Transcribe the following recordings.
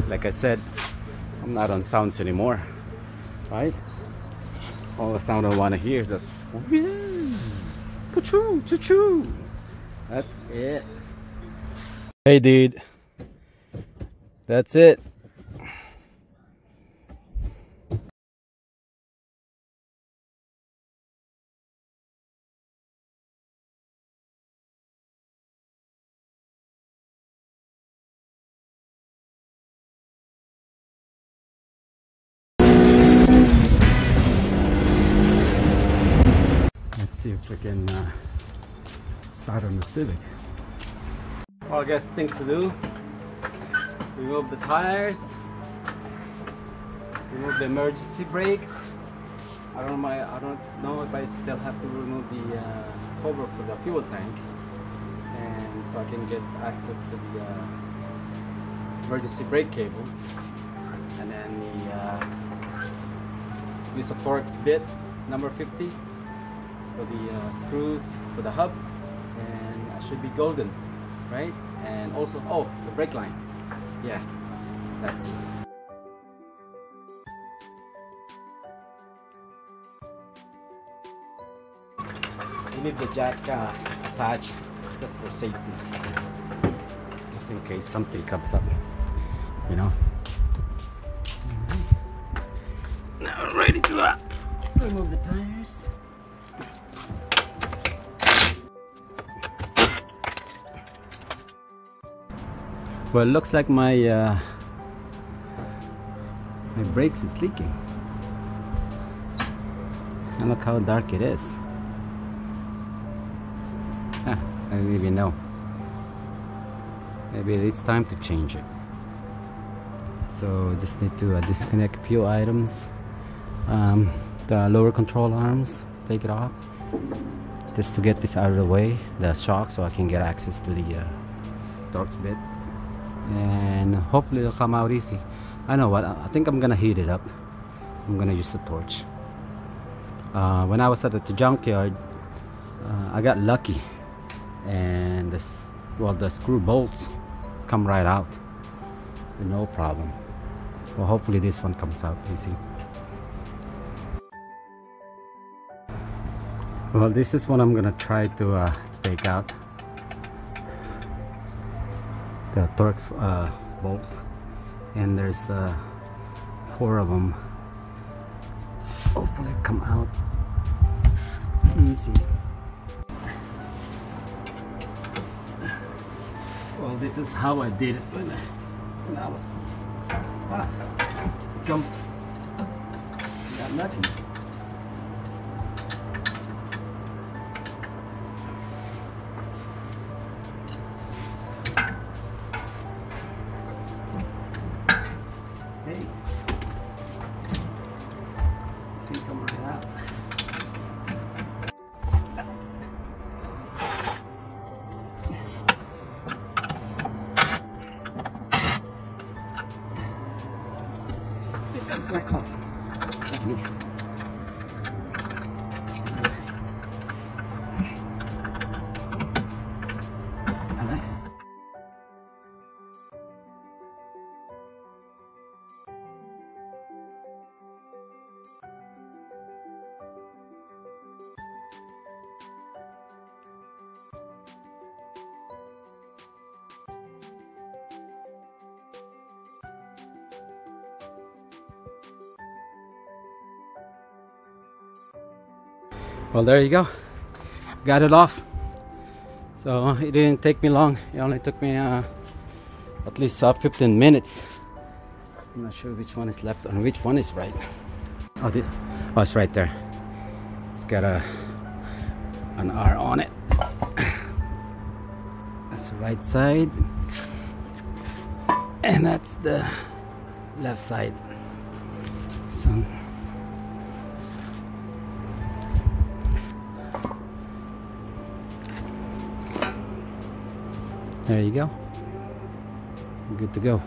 like I said, I'm not on sounds anymore, right? All the sound I want to hear is just whizz, choo choo choo. That's it. Hey dude, that's it. Let's see if we can start on the Civic. Well, I guess things to do. Remove the tires. Remove the emergency brakes. I don't know if I still have to remove the cover for the fuel tank, and so I can get access to the emergency brake cables, and then the use a Torx bit number 50 for the screws for the hub, and I should be golden, right? And also, oh, the brake lines, yeah, that too. You need the jack attached just for safety, just in case something comes up, you know. Now ready to remove the tires. Well, it looks like my brakes is leaking. And look how dark it is. I don't even know. Maybe it's time to change it. So just need to disconnect a few items. The lower control arms, take it off, just to get this out of the way, the shock, so I can get access to the Torx bit, and hopefully it'll come out easy. I know what, I think I'm gonna heat it up. I'm gonna use the torch. When I was at the junkyard, I got lucky, and the screw bolts come right out with no problem. Well, hopefully this one comes out easy. Well, this is what I'm gonna try to take out, the Torx bolt, and there's 4 of them. Hopefully come out easy. Well, this is how I did it when I was jumped. Got nothing. Well, there you go, got it off. So it didn't take me long. It only took me at least 15 minutes. I'm not sure which one is left and which one is right. Oh, it's right there. It's got an R on it. That's the right side, and that's the left side. So there you go. Good to go.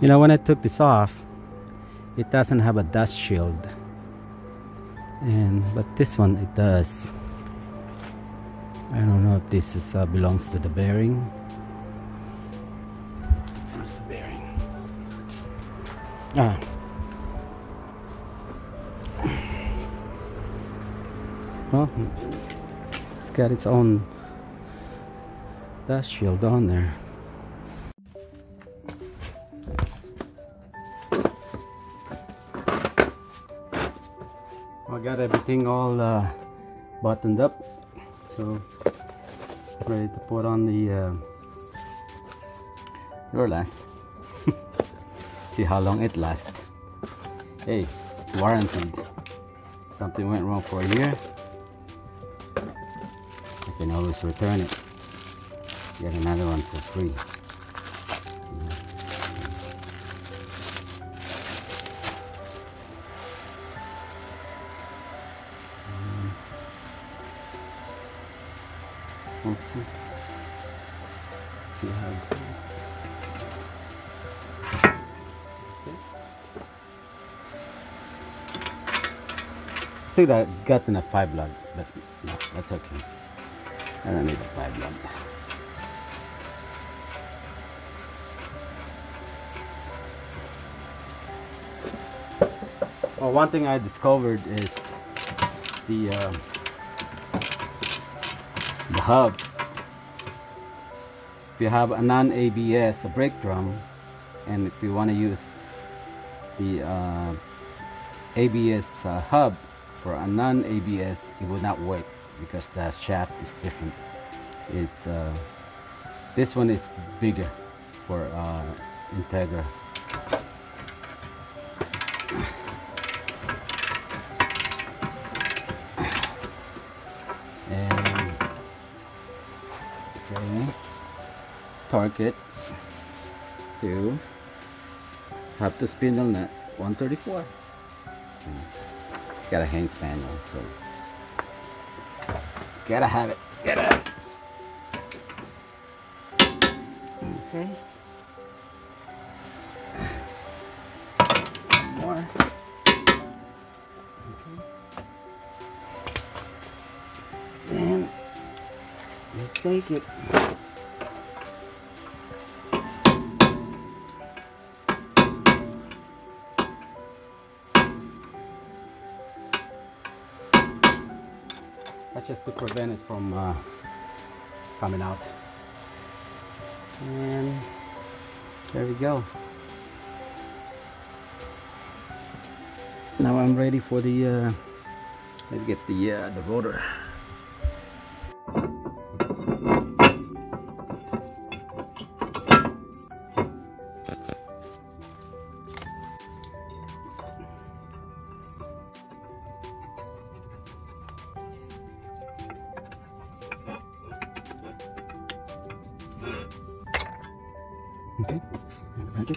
You know, when I took this off, it doesn't have a dust shield, but this one it does. I don't know if this is belongs to the bearing. Where's the bearing? Ah. Well, it's got its own dash shield on there. I got everything all buttoned up, so ready to put on the door last. See how long it lasts. Hey, it's warranted. Something went wrong for a year, I can always return it, get another one for free. We'll see how it goes. Okay. See that gotten a 5 lug, but no, that's okay. I don't need a 5 lug. Well, one thing I discovered is the hub. If you have a non-ABS, a brake drum, and if you want to use the ABS hub for a non-ABS, it will not work because the shaft is different. It's this one is bigger for lntegra. And say torque it to have the spindle nut 134. Got a hand spaniel, so it's gotta have it. Gotta have it. Okay. More. Okay. Then let's take it. That's just to prevent it from coming out. And there we go. Now I'm ready for the let's get the rotor. Okay, ready.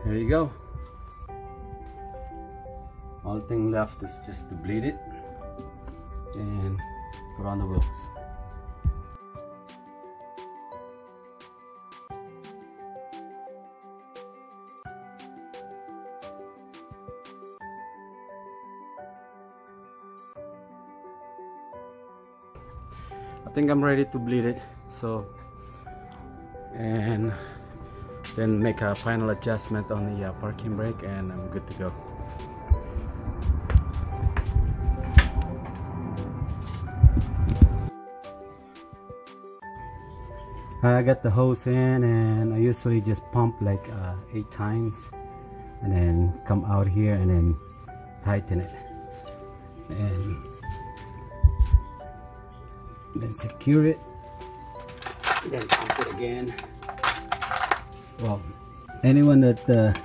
There you go. All thing left is just to bleed it and put on the wheels. I think I'm ready to bleed it, so, and then make a final adjustment on the parking brake, and I'm good to go. I got the hose in, and I usually just pump like 8 times and then come out here and then tighten it, and then secure it, then pump it again. Well, anyone that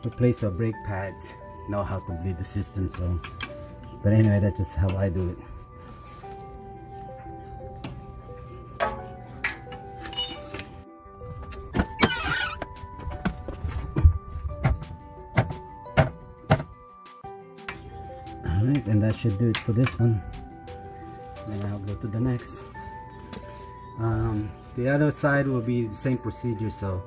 replace our brake pads know how to bleed the system, so but anyway, that's just how I do it. Alright, and that should do it for this one. And I'll go to the next. The other side will be the same procedure, so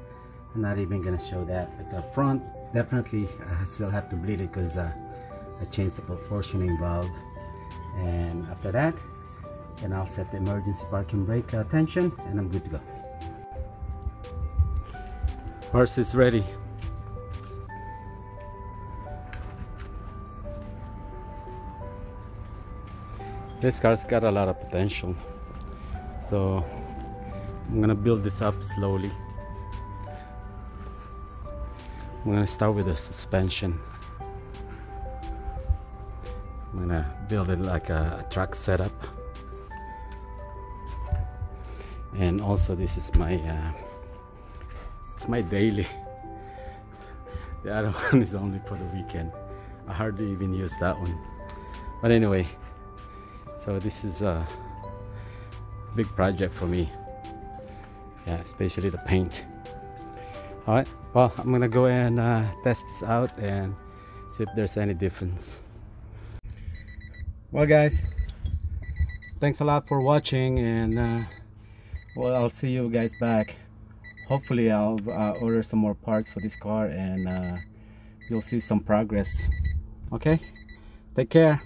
I'm not even gonna show that. But the front, definitely I still have to bleed it because I changed the proportioning valve. And after that, then I'll set the emergency parking brake tension, and I'm good to go. Horse is ready. This car's got a lot of potential, so I'm gonna build this up slowly. I'm gonna start with the suspension. I'm gonna build it like a track setup, and also this is my it's my daily. The other one is only for the weekend. I hardly even use that one, but anyway. So this is a big project for me, yeah, especially the paint. All right, well, I'm gonna go and test this out and see if there's any difference. Well guys, thanks a lot for watching, and well, I'll see you guys back. Hopefully I'll order some more parts for this car, and you'll see some progress. Okay, take care.